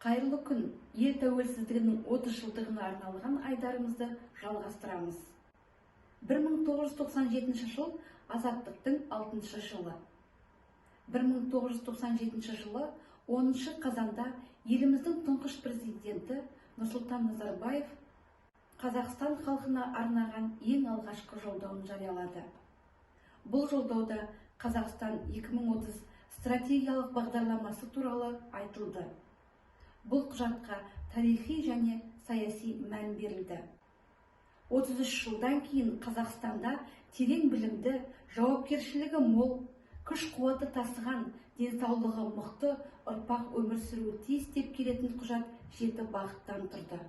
Қайырлы күн, ел тәуелсіздігінің 30 жылдығына арналған айдарымызды жалғастырамыз. 1997 жыл азаттықтың 6 жылы. 1997 жылы 10 қазанда еліміздің тұңғыш президенті Нұрсұлтан Назарбаев Қазақстан халқына арнаған ең алғашқы жолдауын жариялады. Бұл жолдауда Қазақстан 2030 стратегиялық бағдарламасы туралы айтылды. Бұл құжатқа тарихи және саяси мән берілді. 33 жылдан кейін Қазақстанда терең білімді, жауапкершілігі мол, күш-қуаты тасыған, денсаулығы мықты ұрпақ өмір сүруі тиіс деп келетін құжат 7 бағыттан тұрды.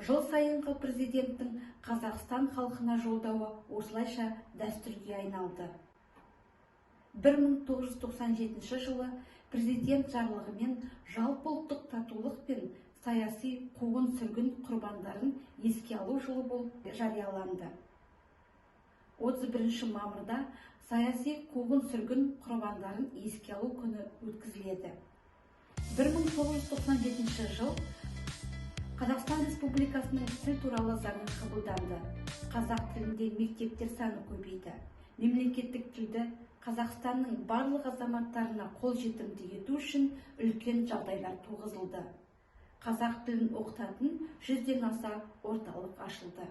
Жыл сайынғы президенттің Қазақстан халқына жолдауы осылайша дәстүрге айналды. 1997 жылы президент жарлығымен жалпыұлттық татулық пен саяси қуғын-сүргін құрбандарын еске алу жылы болып жарияланды. 31 мамырда саяси қуғын-сүргін құрбандарын еске алу күні өткізіледі. 1997 жыл Қазақстан Республикасының тіл туралы заңы қабылданды. Қазақ тілінде мектептер саны көбейді. Мемлекеттік тілді Қазақстанның барлық азаматтарына қолжетімді ету үшін үлкен жағдайлар туғызылды. Қазақ тілін оқытатын 100-ден аса орталық ашылды.